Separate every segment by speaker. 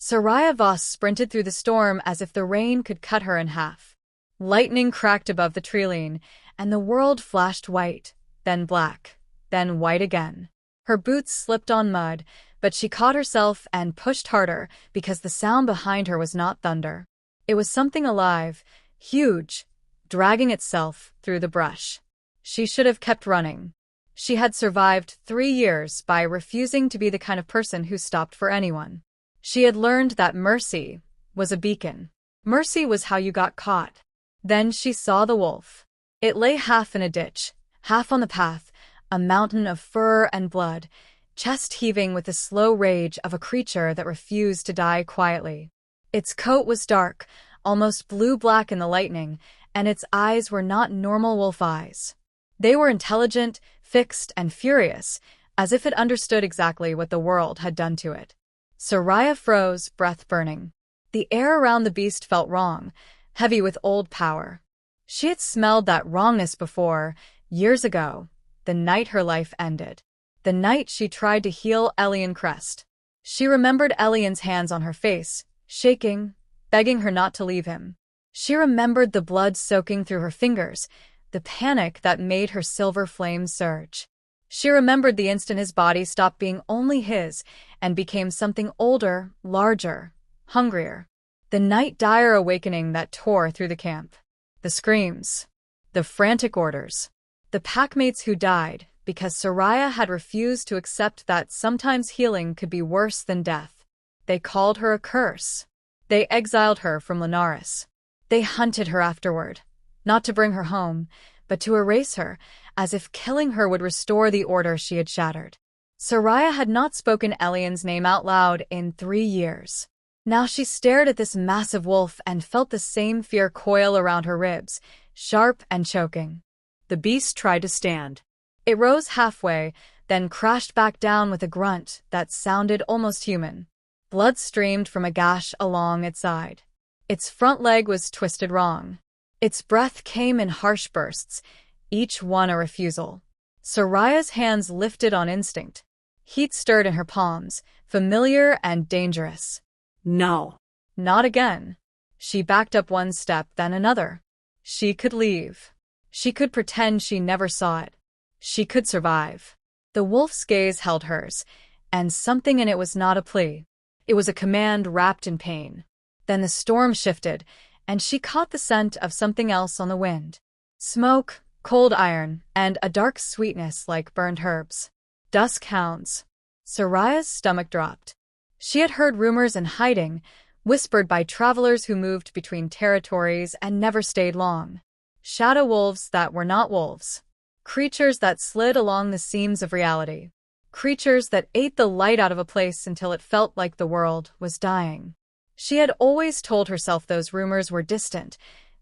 Speaker 1: Seraya Voss sprinted through the storm as if the rain could cut her in half. Lightning cracked above the treeline, and the world flashed white, then black, then white again. Her boots slipped on mud, but she caught herself and pushed harder because the sound behind her was not thunder. It was something alive, huge, dragging itself through the brush. She should have kept running. She had survived 3 years by refusing to be the kind of person who stopped for anyone. She had learned that mercy was a beacon. Mercy was how you got caught. Then she saw the wolf. It lay half in a ditch, half on the path, a mountain of fur and blood, chest heaving with the slow rage of a creature that refused to die quietly. Its coat was dark, almost blue-black in the lightning, and its eyes were not normal wolf eyes. They were intelligent, fixed, and furious, as if it understood exactly what the world had done to it. Seraya froze, breath burning. The air around the beast felt wrong, heavy with old power. She had smelled that wrongness before, years ago, the night her life ended. The night she tried to heal Elian Crest. She remembered Elian's hands on her face, shaking, begging her not to leave him. She remembered the blood soaking through her fingers, the panic that made her silver flames surge. She remembered the instant his body stopped being only his and became something older, larger, hungrier. The night-dire awakening that tore through the camp. The screams. The frantic orders. The packmates who died because Seraya had refused to accept that sometimes healing could be worse than death. They called her a curse. They exiled her from Lunaris. They hunted her afterward, not to bring her home, but to erase her, as if killing her would restore the order she had shattered. Seraya had not spoken Elian's name out loud in 3 years. Now she stared at this massive wolf and felt the same fear coil around her ribs, sharp and choking. The beast tried to stand. It rose halfway, then crashed back down with a grunt that sounded almost human. Blood streamed from a gash along its side. Its front leg was twisted wrong. Its breath came in harsh bursts, each one a refusal. Seraya's hands lifted on instinct. Heat stirred in her palms, familiar and dangerous.
Speaker 2: No.
Speaker 1: Not again. She backed up one step, then another. She could leave. She could pretend she never saw it. She could survive. The wolf's gaze held hers, and something in it was not a plea. It was a command wrapped in pain. Then the storm shifted, and she caught the scent of something else on the wind. Smoke, cold iron, and a dark sweetness like burned herbs. Dusk Hounds. Seraya's stomach dropped. She had heard rumors in hiding, whispered by travelers who moved between territories and never stayed long. Shadow wolves that were not wolves. Creatures that slid along the seams of reality. Creatures that ate the light out of a place until it felt like the world was dying. She had always told herself those rumors were distant,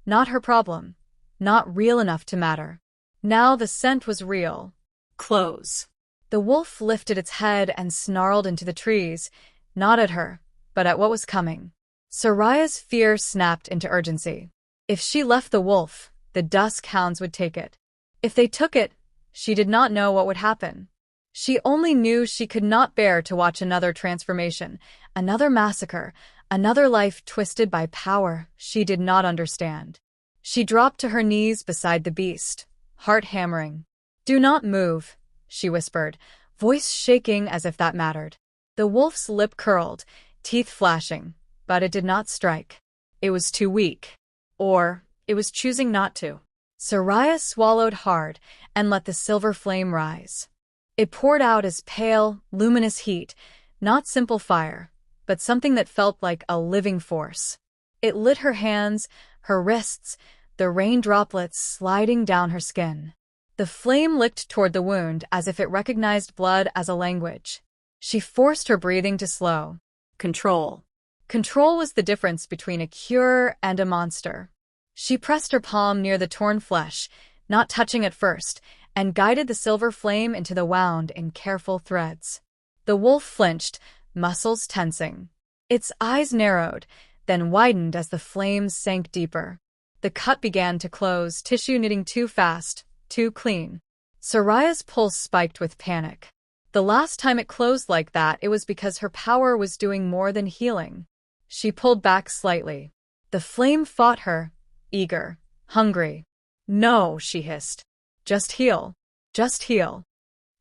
Speaker 1: not her problem, not real enough to matter. Now the scent was real.
Speaker 2: Close.
Speaker 1: The wolf lifted its head and snarled into the trees, not at her, but at what was coming. Seraya's fear snapped into urgency. If she left the wolf, the Dusk Hounds would take it. If they took it, she did not know what would happen. She only knew she could not bear to watch another transformation, another massacre, another life twisted by power she did not understand. She dropped to her knees beside the beast, heart hammering. "Do not move," she whispered, voice shaking as if that mattered. The wolf's lip curled, teeth flashing, but it did not strike. It was too weak. Or it was choosing not to. Seraya swallowed hard and let the silver flame rise. It poured out as pale, luminous heat, not simple fire, but something that felt like a living force. It lit her hands, her wrists, the rain droplets sliding down her skin. The flame licked toward the wound as if it recognized blood as a language. She forced her breathing to slow.
Speaker 2: Control.
Speaker 1: Control was the difference between a cure and a monster. She pressed her palm near the torn flesh, not touching at first, and guided the silver flame into the wound in careful threads. The wolf flinched, muscles tensing. Its eyes narrowed, then widened as the flames sank deeper. The cut began to close, tissue knitting too fast, too clean. Seraya's pulse spiked with panic. The last time it closed like that, it was because her power was doing more than healing. She pulled back slightly. The flame fought her, eager, hungry. "No," she hissed. "Just heal. Just heal."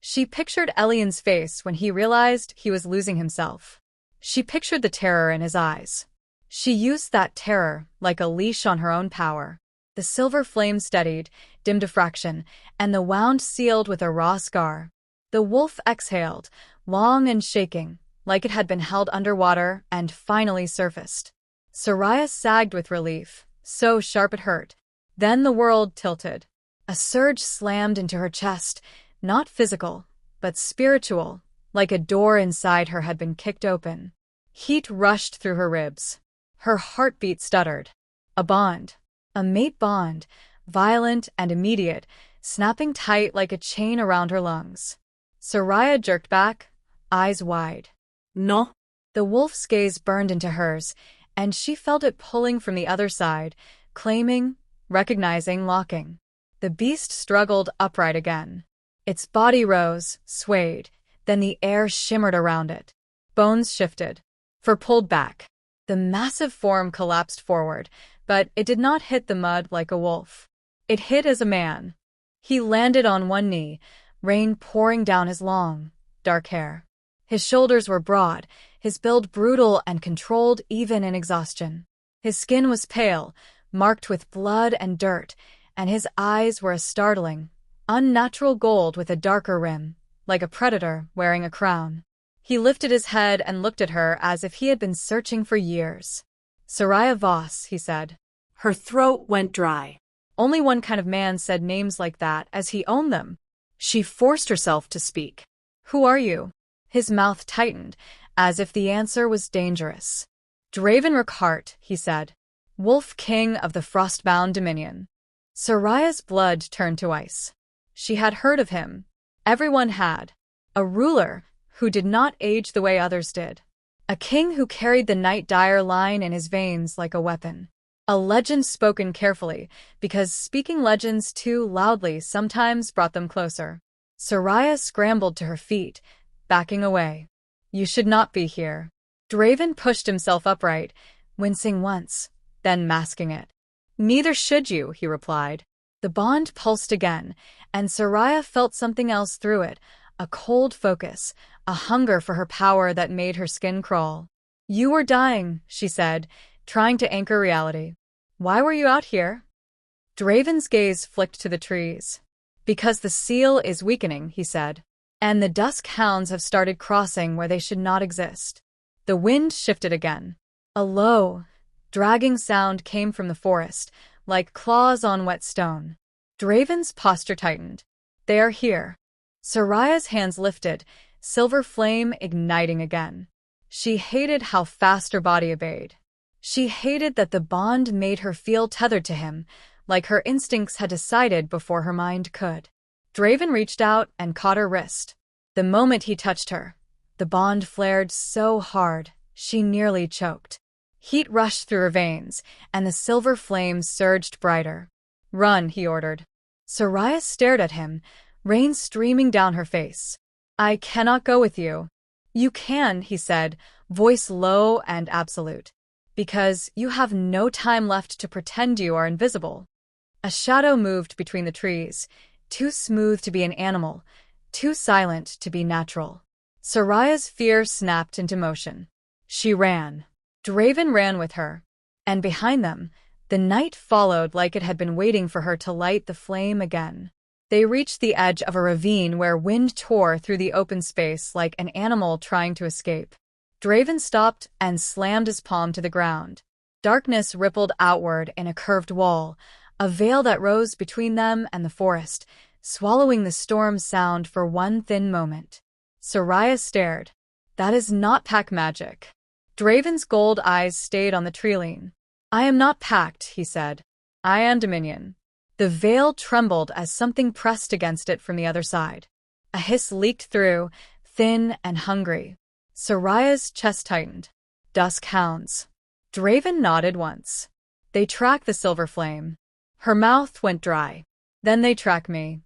Speaker 1: She pictured Elian's face when he realized he was losing himself. She pictured the terror in his eyes. She used that terror like a leash on her own power. The silver flame steadied, dimmed a fraction, and the wound sealed with a raw scar. The wolf exhaled, long and shaking, like it had been held underwater and finally surfaced. Seraya sagged with relief, so sharp it hurt. Then the world tilted. A surge slammed into her chest, not physical, but spiritual, like a door inside her had been kicked open. Heat rushed through her ribs. Her heartbeat stuttered. A bond. A mate bond, violent and immediate, snapping tight like a chain around her lungs. Seraya jerked back, eyes wide.
Speaker 2: "No."
Speaker 1: The wolf's gaze burned into hers, and she felt it pulling from the other side, claiming, recognizing, locking. The beast struggled upright again. Its body rose, swayed, then the air shimmered around it. Bones shifted. Fur pulled back. The massive form collapsed forward, but it did not hit the mud like a wolf. It hit as a man. He landed on one knee, rain pouring down his long, dark hair. His shoulders were broad, his build brutal and controlled even in exhaustion. His skin was pale, marked with blood and dirt, and his eyes were a startling, unnatural gold with a darker rim, like a predator wearing a crown. He lifted his head and looked at her as if he had been searching for years. "Seraya Voss," he said.
Speaker 2: Her throat went dry.
Speaker 1: Only one kind of man said names like that as he owned them. She forced herself to speak. "Who are you?" His mouth tightened, as if the answer was dangerous. "Draven Rookhart," he said. "Wolf King of the Frostbound Dominion." Seraya's blood turned to ice. She had heard of him. Everyone had. A ruler who did not age the way others did. A king who carried the Night Dire line in his veins like a weapon. A legend spoken carefully, because speaking legends too loudly sometimes brought them closer. Seraya scrambled to her feet, backing away. "You should not be here." Draven pushed himself upright, wincing once, then masking it. "Neither should you," he replied. The bond pulsed again, and Seraya felt something else through it, a cold focus, a hunger for her power that made her skin crawl. "You were dying," she said, trying to anchor reality. "Why were you out here?" Draven's gaze flicked to the trees. "Because the seal is weakening," he said, "and the Dusk Hounds have started crossing where they should not exist." The wind shifted again. A low, dragging sound came from the forest, like claws on wet stone. Draven's posture tightened. "They are here." Seraya's hands lifted, silver flame igniting again. She hated how fast her body obeyed. She hated that the bond made her feel tethered to him, like her instincts had decided before her mind could. Draven reached out and caught her wrist. The moment he touched her, the bond flared so hard, she nearly choked. Heat rushed through her veins, and the silver flame surged brighter. "Run," he ordered. Seraya stared at him, rain streaming down her face. "I cannot go with you." "You can," he said, voice low and absolute. "Because you have no time left to pretend you are invisible." A shadow moved between the trees, too smooth to be an animal, too silent to be natural. Seraya's fear snapped into motion. She ran. Draven ran with her. And behind them, the night followed like it had been waiting for her to light the flame again. They reached the edge of a ravine where wind tore through the open space like an animal trying to escape. Draven stopped and slammed his palm to the ground. Darkness rippled outward in a curved wall, a veil that rose between them and the forest, swallowing the storm sound for one thin moment. Seraya stared. "That is not pack magic." Draven's gold eyes stayed on the treeline. "I am not packed," he said. "I am Dominion." The veil trembled as something pressed against it from the other side. A hiss leaked through, thin and hungry. Seraya's chest tightened. "Dusk Hounds." Draven nodded once. "They track the silver flame." Her mouth went dry. "Then they track me."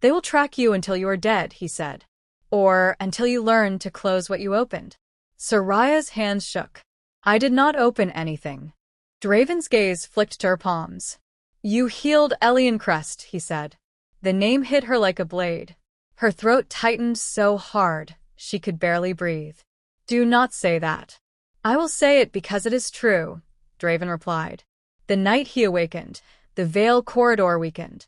Speaker 1: "They will track you until you are dead," he said. "Or until you learn to close what you opened." Seraya's hands shook. I did not open anything. Draven's gaze flicked to her palms. You healed Elian Crest, he said. The name hit her like a blade. Her throat tightened so hard, she could barely breathe. Do not say that. I will say it because it is true, Draven replied. The night he awakened, the veil corridor weakened.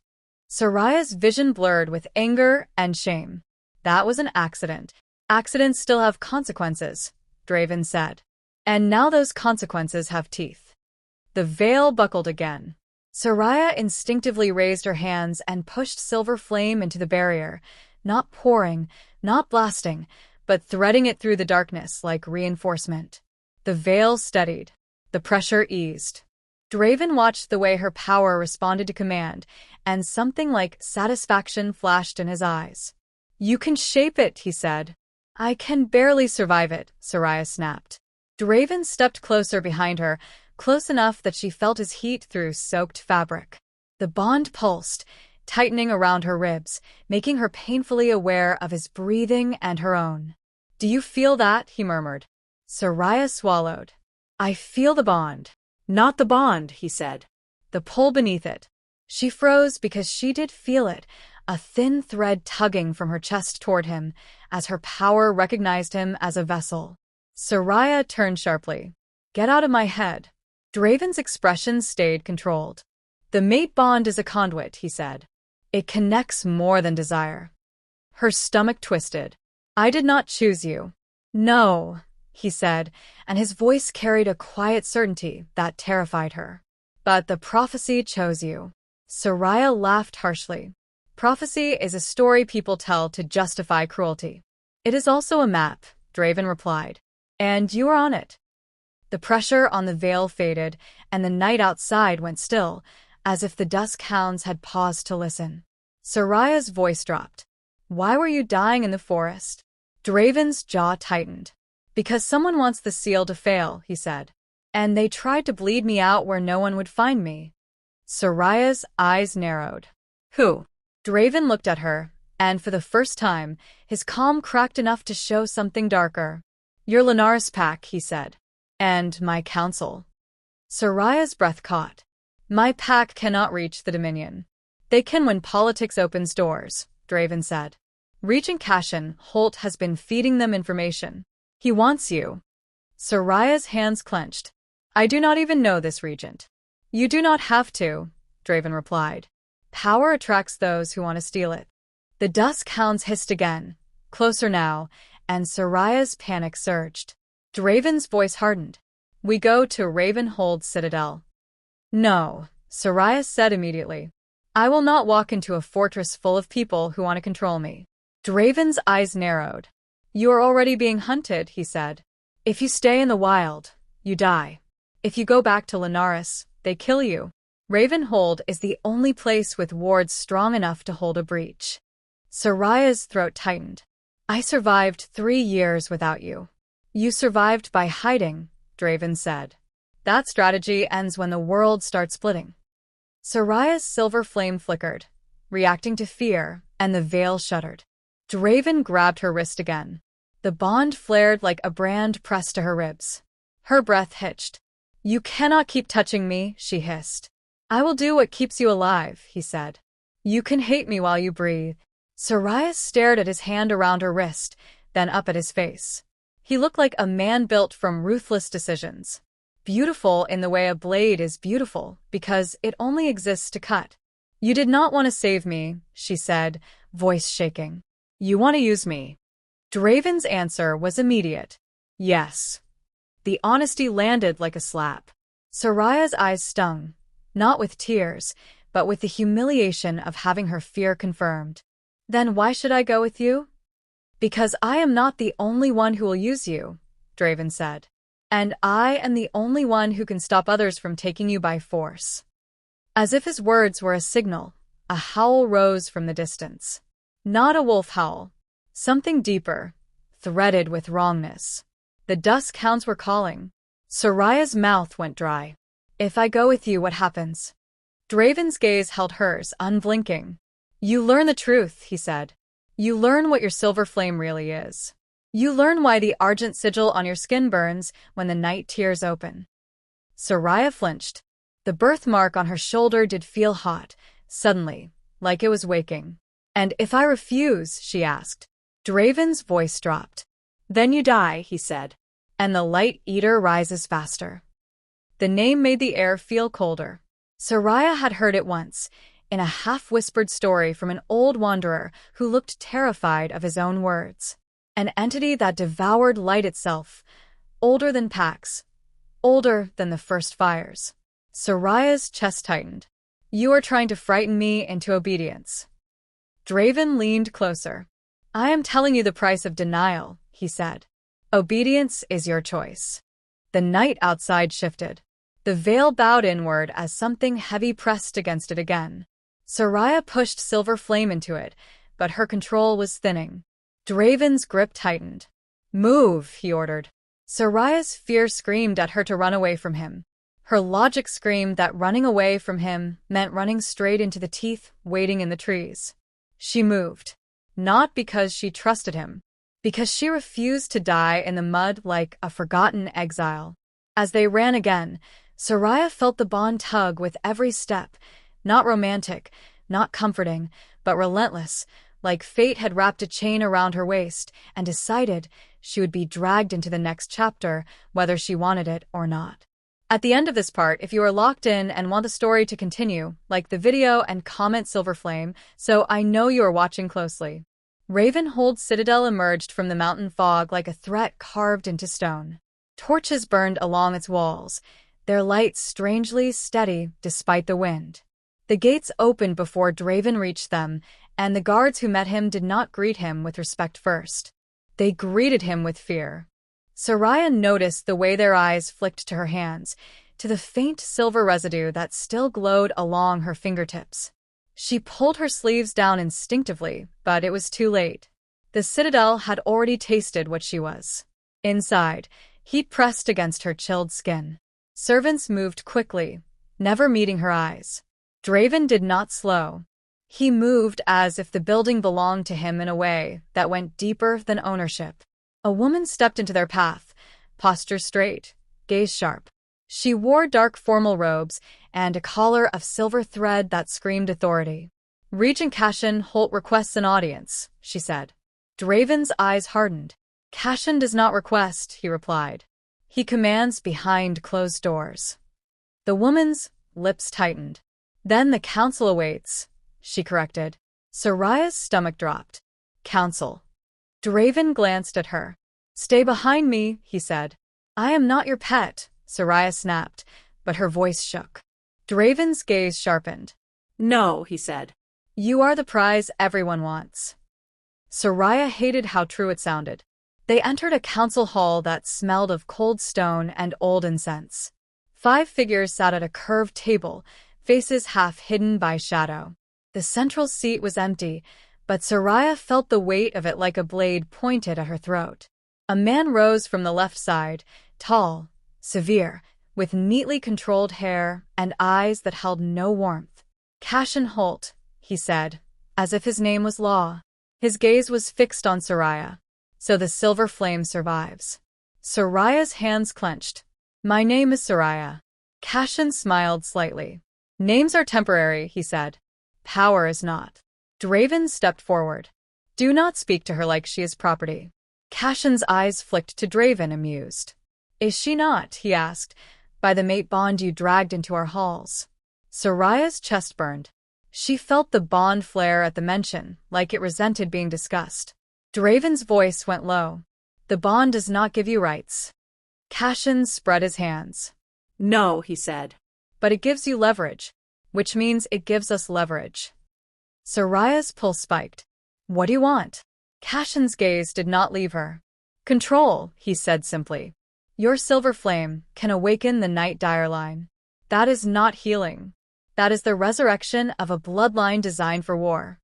Speaker 1: Seraya's vision blurred with anger and shame. That was an accident. Accidents still have consequences, Draven said. And now those consequences have teeth. The veil buckled again. Seraya instinctively raised her hands and pushed silver flame into the barrier, not pouring, not blasting, but threading it through the darkness like reinforcement. The veil steadied. The pressure eased. Draven watched the way her power responded to command, and something like satisfaction flashed in his eyes. You can shape it, he said. I can barely survive it, Seraya snapped. Draven stepped closer behind her, close enough that she felt his heat through soaked fabric. The bond pulsed, tightening around her ribs, making her painfully aware of his breathing and her own. Do you feel that? He murmured. Seraya swallowed. I feel the bond. Not the bond, he said. The pull beneath it. She froze because she did feel it, a thin thread tugging from her chest toward him, as her power recognized him as a vessel. Seraya turned sharply. Get out of my head. Draven's expression stayed controlled. The mate bond is a conduit, he said. It connects more than desire. Her stomach twisted. I did not choose you. No, he said, and his voice carried a quiet certainty that terrified her. But the prophecy chose you. Seraya laughed harshly. Prophecy is a story people tell to justify cruelty. It is also a map, Draven replied. And you are on it. The pressure on the veil faded, and the night outside went still, as if the Dusk Hounds had paused to listen. Seraya's voice dropped. Why were you dying in the forest? Draven's jaw tightened. Because someone wants the seal to fail, he said. And they tried to bleed me out where no one would find me. Seraya's eyes narrowed. Who? Draven looked at her, and for the first time, his calm cracked enough to show something darker. Your Lunaris pack, he said. And my council. Seraya's breath caught. My pack cannot reach the Dominion. They can when politics opens doors, Draven said. Regent Cashin, Holt has been feeding them information. He wants you. Seraya's hands clenched. I do not even know this regent. You do not have to, Draven replied. Power attracts those who want to steal it. The Dusk Hounds hissed again, closer now, and Seraya's panic surged. Draven's voice hardened. We go to Ravenhold's citadel. No, Seraya said immediately. I will not walk into a fortress full of people who want to control me. Draven's eyes narrowed. You are already being hunted, he said. If you stay in the wild, you die. If you go back to Lunaris, they kill you. Ravenhold is the only place with wards strong enough to hold a breach. Seraya's throat tightened. I survived 3 years without you. You survived by hiding, Draven said. That strategy ends when the world starts splitting. Seraya's silver flame flickered, reacting to fear, and the veil shuddered. Draven grabbed her wrist again. The bond flared like a brand pressed to her ribs. Her breath hitched. You cannot keep touching me, she hissed. I will do what keeps you alive, he said. You can hate me while you breathe. Seraya stared at his hand around her wrist, then up at his face. He looked like a man built from ruthless decisions. Beautiful in the way a blade is beautiful, because it only exists to cut. You did not want to save me, she said, voice shaking. You want to use me. Draven's answer was immediate. Yes. The honesty landed like a slap. Seraya's eyes stung, not with tears, but with the humiliation of having her fear confirmed. Then why should I go with you? Because I am not the only one who will use you, Draven said. And I am the only one who can stop others from taking you by force. As if his words were a signal, a howl rose from the distance. Not a wolf howl. Something deeper, threaded with wrongness. The Dusk Hounds were calling. Seraya's mouth went dry. If I go with you, what happens? Draven's gaze held hers, unblinking. You learn the truth, he said. You learn what your silver flame really is. You learn why the argent sigil on your skin burns when the night tears open. Seraya flinched. The birthmark on her shoulder did feel hot, suddenly, like it was waking. And if I refuse, she asked. Draven's voice dropped. Then you die, he said. And the Light Eater rises faster. The name made the air feel colder. Seraya had heard it once, in a half-whispered story from an old wanderer who looked terrified of his own words. An entity that devoured light itself, older than Pax, older than the first fires. Seraya's chest tightened. You are trying to frighten me into obedience. Draven leaned closer. I am telling you the price of denial, he said. Obedience is your choice. The night outside shifted. The veil bowed inward as something heavy pressed against it again. Seraya pushed Silver Flame into it, but her control was thinning. Draven's grip tightened. Move, he ordered. Seraya's fear screamed at her to run away from him. Her logic screamed that running away from him meant running straight into the teeth waiting in the trees. She moved. Not because she trusted him. Because she refused to die in the mud like a forgotten exile. As they ran again, Seraya felt the bond tug with every step, not romantic, not comforting, but relentless, like fate had wrapped a chain around her waist and decided she would be dragged into the next chapter, whether she wanted it or not. At the end of this part, if you are locked in and want the story to continue, like the video and comment Silverflame, so I know you are watching closely. Ravenhold Citadel emerged from the mountain fog like a threat carved into stone. Torches burned along its walls, their light strangely steady despite the wind. The gates opened before Draven reached them, and the guards who met him did not greet him with respect first. They greeted him with fear. Seraya noticed the way their eyes flicked to her hands, to the faint silver residue that still glowed along her fingertips. She pulled her sleeves down instinctively, but it was too late. The Citadel had already tasted what she was. Inside, heat pressed against her chilled skin. Servants moved quickly, never meeting her eyes. Draven did not slow. He moved as if the building belonged to him in a way that went deeper than ownership. A woman stepped into their path, posture straight, gaze sharp. She wore dark formal robes and a collar of silver thread that screamed authority. Regent Cashin Holt requests an audience, she said. Draven's eyes hardened. Cashin does not request, he replied. He commands behind closed doors. The woman's lips tightened. Then the council awaits, she corrected. Seraya's stomach dropped. Council. Draven glanced at her. Stay behind me, he said. I am not your pet, Seraya snapped, but her voice shook. Draven's gaze sharpened.
Speaker 2: No, he said.
Speaker 1: You are the prize everyone wants. Seraya hated how true it sounded. They entered a council hall that smelled of cold stone and old incense. 5 figures sat at a curved table, faces half hidden by shadow. The central seat was empty, but Seraya felt the weight of it like a blade pointed at her throat. A man rose from the left side, tall, severe, with neatly controlled hair and eyes that held no warmth. Cashin Holt, he said, as if his name was law. His gaze was fixed on Seraya. So the silver flame survives. Seraya's hands clenched. My name is Seraya. Cashin smiled slightly. Names are temporary, he said. Power is not. Draven stepped forward. Do not speak to her like she is property. Cashin's eyes flicked to Draven, amused. Is she not, he asked, by the mate bond you dragged into our halls? Seraya's chest burned. She felt the bond flare at the mention, like it resented being discussed. Draven's voice went low. The bond does not give you rights. Cashin spread his hands.
Speaker 2: No, he said.
Speaker 1: But it gives you leverage, which means it gives us leverage. Seraya's pulse spiked. What do you want? Cashin's gaze did not leave her. Control, he said simply. Your silver flame can awaken the night direline. That is not healing. That is the resurrection of a bloodline designed for war.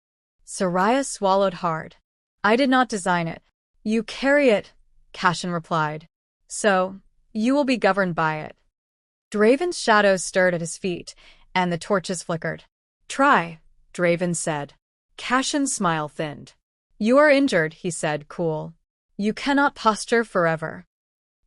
Speaker 1: Seraya swallowed hard. I did not design it. You carry it, Cashin replied. So, you will be governed by it. Draven's shadows stirred at his feet, and the torches flickered. Try, Draven said. Cashin's smile thinned. You are injured, he said, cool. You cannot posture forever.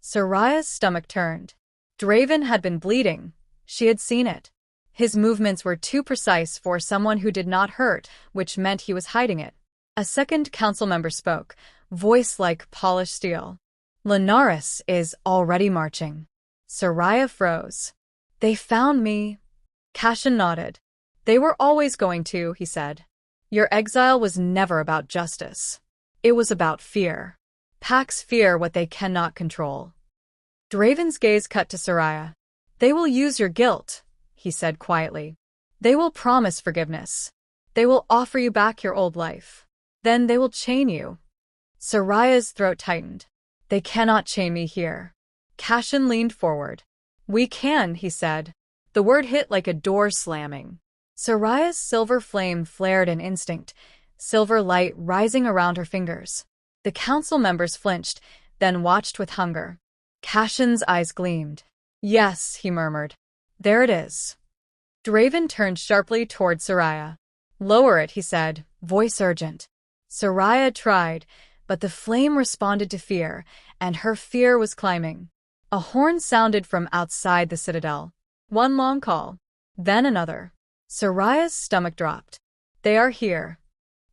Speaker 1: Seraya's stomach turned. Draven had been bleeding. She had seen it. His movements were too precise for someone who did not hurt, which meant he was hiding it. A second council member spoke, voice like polished steel. Lunaris is already marching. Seraya froze. They found me. Cashin nodded. They were always going to, he said. Your exile was never about justice. It was about fear. Packs fear what they cannot control. Draven's gaze cut to Seraya. They will use your guilt, he said quietly. They will promise forgiveness. They will offer you back your old life. Then they will chain you. Seraya's throat tightened. They cannot chain me here. Cashin leaned forward. We can, he said. The word hit like a door slamming. Seraya's silver flame flared in instinct, silver light rising around her fingers. The council members flinched, then watched with hunger. Cashin's eyes gleamed. Yes, he murmured. There it is. Draven turned sharply toward Seraya. Lower it, he said, voice urgent. Seraya tried, but the flame responded to fear, and her fear was climbing. A horn sounded from outside the citadel. One long call, then another. Seraya's stomach dropped. They are here.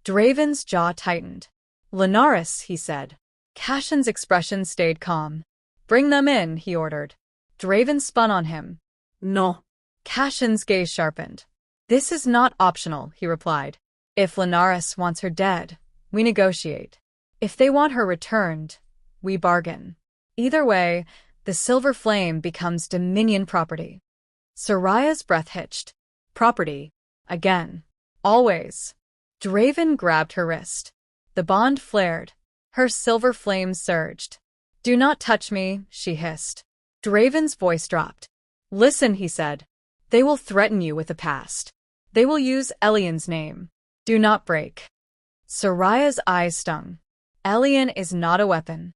Speaker 1: Draven's jaw tightened. Lunaris, he said. Cashin's expression stayed calm. Bring them in, he ordered. Draven spun on him.
Speaker 2: No.
Speaker 1: Cashin's gaze sharpened. This is not optional, he replied. If Lunaris wants her dead, we negotiate. If they want her returned, we bargain. Either way, the silver flame becomes Dominion property. Seraya's breath hitched. Property. Again. Always. Draven grabbed her wrist. The bond flared. Her silver flame surged. Do not touch me, she hissed. Draven's voice dropped. Listen, he said. They will threaten you with the past. They will use Elian's name. Do not break. Seraya's eyes stung. Elian is not a weapon.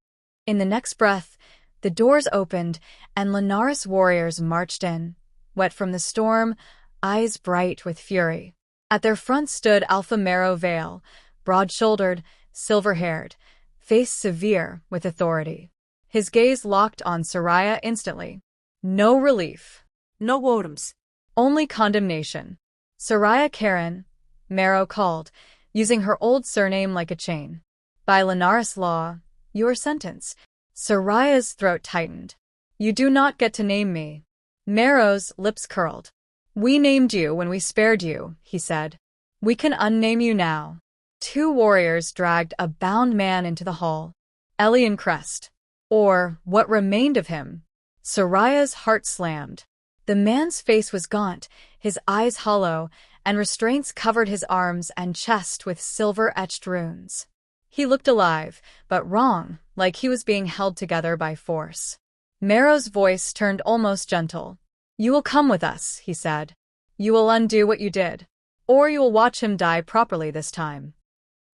Speaker 1: In the next breath, the doors opened and Lunaris warriors marched in, wet from the storm, eyes bright with fury. At their front stood Alpha Marrow Vale, broad-shouldered, silver-haired, face severe with authority. His gaze locked on Seraya instantly. No relief.
Speaker 2: No wotems.
Speaker 1: Only condemnation. Seraya Karen, Marrow called, using her old surname like a chain. By Lunaris law, your sentence. Seraya's throat tightened. You do not get to name me. Marrow's lips curled. We named you when we spared you, he said. We can unname you now. Two warriors dragged a bound man into the hall. Elian Crest. Or what remained of him. Seraya's heart slammed. The man's face was gaunt, his eyes hollow, and restraints covered his arms and chest with silver-etched runes. He looked alive, but wrong, like he was being held together by force. Marrow's voice turned almost gentle. You will come with us, he said. You will undo what you did. Or you will watch him die properly this time.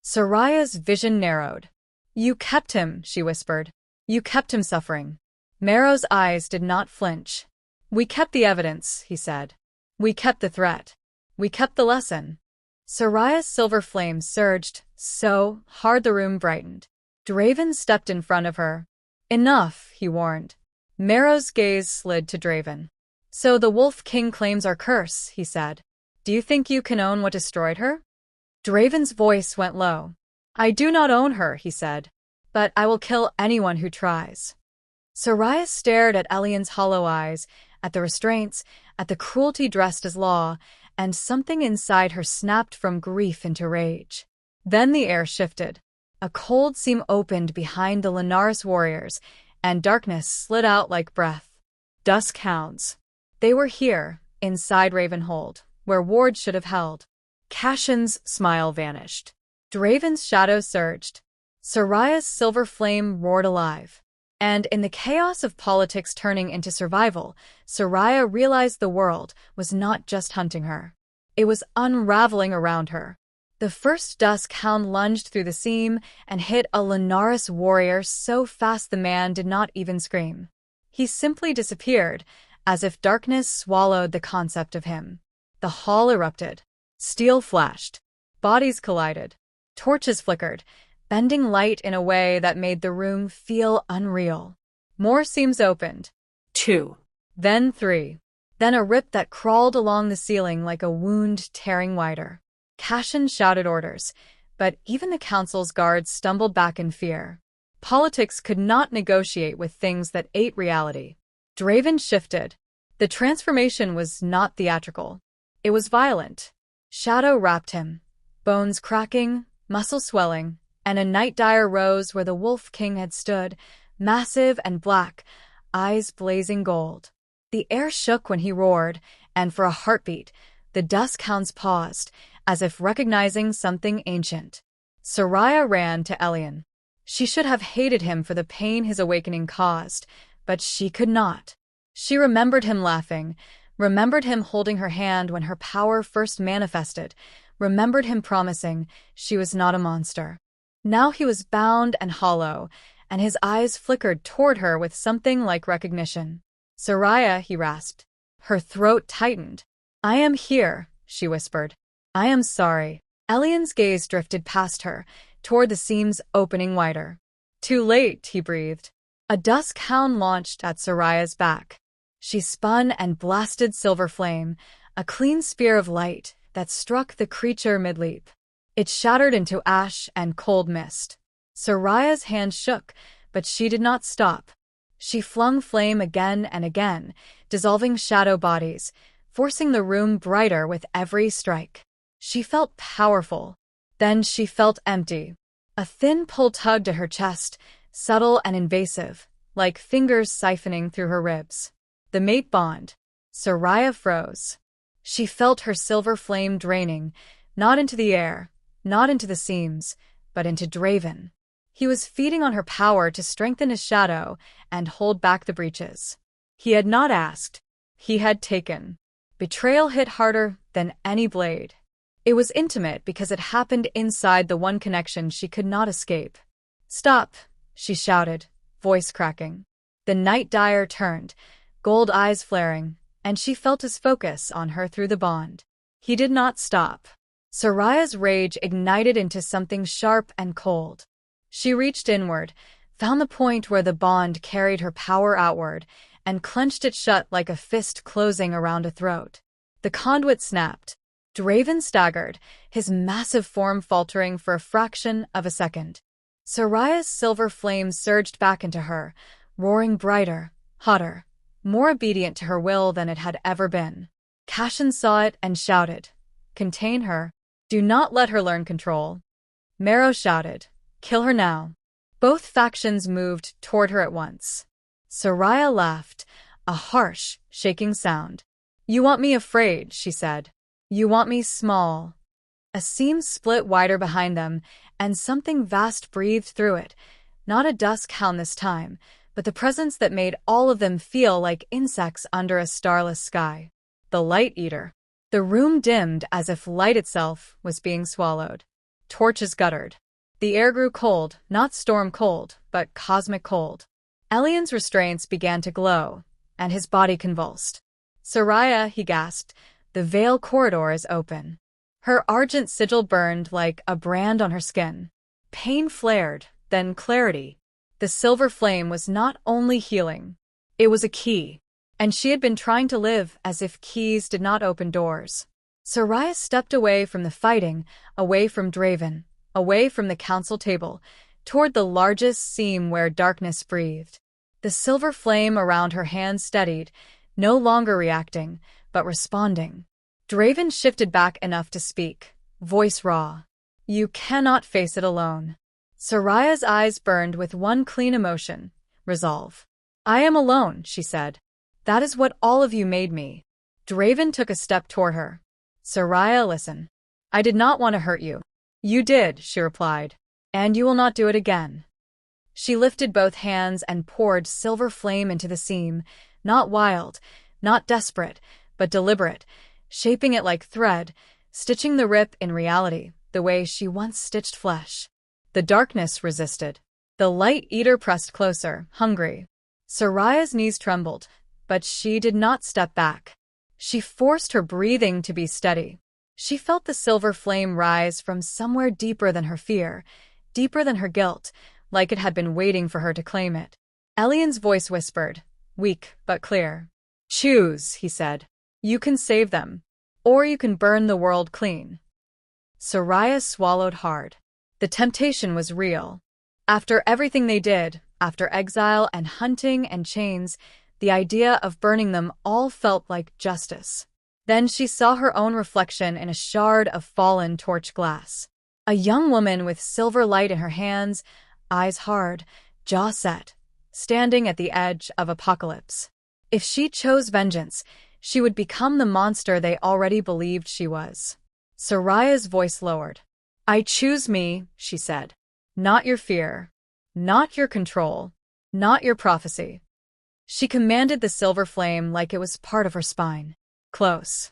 Speaker 1: Seraya's vision narrowed. You kept him, she whispered. You kept him suffering. Marrow's eyes did not flinch. We kept the evidence, he said. We kept the threat. We kept the lesson. Seraya's silver flame surged, so hard the room brightened. Draven stepped in front of her. Enough, he warned. Marrow's gaze slid to Draven. So the Wolf King claims our curse, he said. Do you think you can own what destroyed her? Draven's voice went low. I do not own her, he said. But I will kill anyone who tries. Seraya stared at Elian's hollow eyes, at the restraints, at the cruelty dressed as law, and something inside her snapped from grief into rage. Then the air shifted. A cold seam opened behind the Lunaris warriors, and darkness slid out like breath. Dusk Hounds. They were here, inside Ravenhold, where Ward should have held. Cashin's smile vanished. Draven's shadow surged. Seraya's silver flame roared alive. And in the chaos of politics turning into survival, Seraya realized the world was not just hunting her. It was unraveling around her. The first Dusk Hound lunged through the seam and hit a Lunaris warrior so fast the man did not even scream. He simply disappeared, as if darkness swallowed the concept of him. The hall erupted. Steel flashed. Bodies collided. Torches flickered. bending light in a way that made the room feel unreal. More seams opened.
Speaker 2: 2.
Speaker 1: Then 3. Then a rip that crawled along the ceiling like a wound tearing wider. Cashin shouted orders, but even the council's guards stumbled back in fear. Politics could not negotiate with things that ate reality. Draven shifted. The transformation was not theatrical. It was violent. Shadow wrapped him, bones cracking, muscle swelling, and a night dire rose where the Wolf King had stood, massive and black, eyes blazing gold. The air shook when he roared, and for a heartbeat, the Dusk Hounds paused, as if recognizing something ancient. Seraya ran to Elian. She should have hated him for the pain his awakening caused, but she could not. She remembered him laughing, remembered him holding her hand when her power first manifested, remembered him promising she was not a monster. Now he was bound and hollow, and his eyes flickered toward her with something like recognition. "Seraya," he rasped. Her throat tightened. "I am here," she whispered. "I am sorry." Elian's gaze drifted past her, toward the seams opening wider. "Too late," he breathed. A Dusk Hound launched at Seraya's back. She spun and blasted silver flame, a clean spear of light that struck the creature mid-leap. It shattered into ash and cold mist. Seraya's hand shook, but she did not stop. She flung flame again and again, dissolving shadow bodies, forcing the room brighter with every strike. She felt powerful. Then she felt empty. A thin pull tugged at her chest, subtle and invasive, like fingers siphoning through her ribs. The mate bond. Seraya froze. She felt her silver flame draining, not into the air, not into the seams, but into Draven. He was feeding on her power to strengthen his shadow and hold back the breaches. He had not asked. He had taken. Betrayal hit harder than any blade. It was intimate because it happened inside the one connection she could not escape. "Stop," she shouted, voice cracking. The night dire turned, gold eyes flaring, and she felt his focus on her through the bond. He did not stop. Seraya's rage ignited into something sharp and cold. She reached inward, found the point where the bond carried her power outward, and clenched it shut like a fist closing around a throat. The conduit snapped. Draven staggered, his massive form faltering for a fraction of a second. Seraya's silver flame surged back into her, roaring brighter, hotter, more obedient to her will than it had ever been. Cashin saw it and shouted, "Contain her. Do not let her learn control." Marrow shouted, "Kill her now." Both factions moved toward her at once. Seraya laughed, a harsh, shaking sound. "You want me afraid," she said. "You want me small." A seam split wider behind them, and something vast breathed through it. Not a Dusk Hound this time, but the presence that made all of them feel like insects under a starless sky. The Light Eater. The room dimmed as if light itself was being swallowed. Torches guttered. The air grew cold, not storm cold, but cosmic cold. Elian's restraints began to glow, and his body convulsed. "Seraya," he gasped, "the veil corridor is open." Her argent sigil burned like a brand on her skin. Pain flared, then clarity. The silver flame was not only healing. It was a key, and she had been trying to live as if keys did not open doors. Seraya stepped away from the fighting, away from Draven, away from the council table, toward the largest seam where darkness breathed. The silver flame around her hand steadied, no longer reacting, but responding. Draven shifted back enough to speak, voice raw. "You cannot face it alone." Seraya's eyes burned with one clean emotion, resolve. "I am alone," she said. "That is what all of you made me." Draven took a step toward her. "Seraya, listen. I did not want to hurt you." "You did," she replied. "And you will not do it again." She lifted both hands and poured silver flame into the seam, not wild, not desperate, but deliberate, shaping it like thread, stitching the rip in reality, the way she once stitched flesh. The darkness resisted. The Light Eater pressed closer, hungry. Seraya's knees trembled, but she did not step back. She forced her breathing to be steady. She felt the silver flame rise from somewhere deeper than her fear, deeper than her guilt, like it had been waiting for her to claim it. Elian's voice whispered, weak but clear. "Choose," he said. "You can save them, or you can burn the world clean." Seraya swallowed hard. The temptation was real. After everything they did, after exile and hunting and chains, the idea of burning them all felt like justice. Then she saw her own reflection in a shard of fallen torch glass. A young woman with silver light in her hands, eyes hard, jaw set, standing at the edge of apocalypse. If she chose vengeance, she would become the monster they already believed she was. Seraya's voice lowered. "I choose me," she said. "Not your fear. Not your control. Not your prophecy." She commanded the silver flame like it was part of her spine. Close.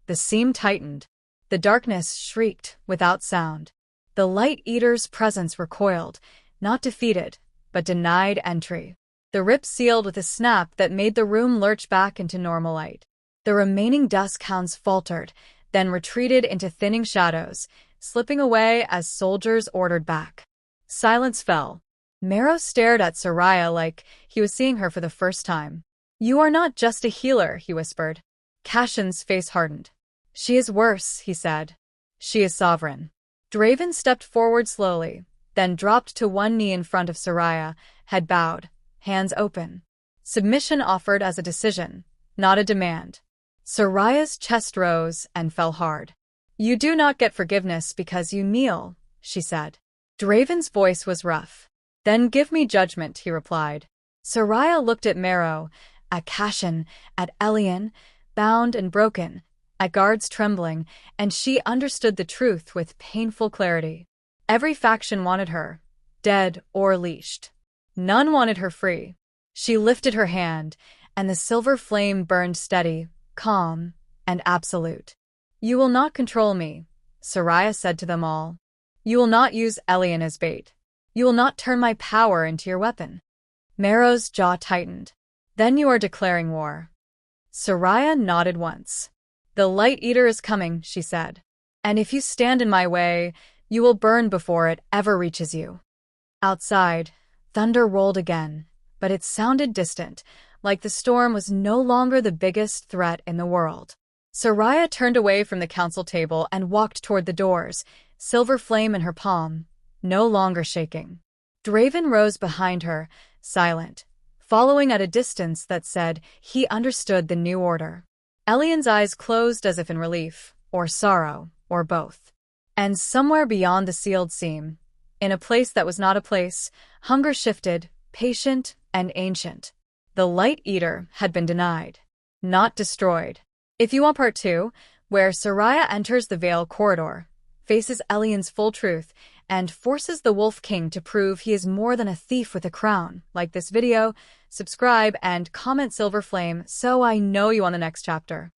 Speaker 1: The seam tightened. The darkness shrieked without sound. The Light Eater's presence recoiled, not defeated, but denied entry. The rip sealed with a snap that made the room lurch back into normal light. The remaining Dusk Hounds faltered, then retreated into thinning shadows, slipping away as soldiers ordered back. Silence fell. Marrow stared at Seraya like he was seeing her for the first time. "You are not just a healer," he whispered. Cashin's face hardened. "She is worse," he said. "She is sovereign." Draven stepped forward slowly, then dropped to one knee in front of Seraya, head bowed, hands open. Submission offered as a decision, not a demand. Seraya's chest rose and fell hard. "You do not get forgiveness because you kneel," she said. Draven's voice was rough. "Then give me judgment," he replied. Seraya looked at Marrow, at Cashin, at Elian, bound and broken, at guards trembling, and she understood the truth with painful clarity. Every faction wanted her, dead or leashed. None wanted her free. She lifted her hand, and the silver flame burned steady, calm, and absolute. "You will not control me," Seraya said to them all. "You will not use Elian as bait. You will not turn my power into your weapon." Marrow's jaw tightened. "Then you are declaring war." Seraya nodded once. "The Light Eater is coming," she said. "And if you stand in my way, you will burn before it ever reaches you." Outside, thunder rolled again, but it sounded distant, like the storm was no longer the biggest threat in the world. Seraya turned away from the council table and walked toward the doors, silver flame in her palm, no longer shaking. Draven rose behind her, silent, following at a distance that said he understood the new order. Elian's eyes closed as if in relief, or sorrow, or both. And somewhere beyond the sealed seam, in a place that was not a place, hunger shifted, patient and ancient. The Light Eater had been denied, not destroyed. If you want part 2, where Seraya enters the Veil corridor, faces Elian's full truth, and forces the Wolf King to prove he is more than a thief with a crown, like this video, subscribe and comment Silver Flame so I know you on the next chapter.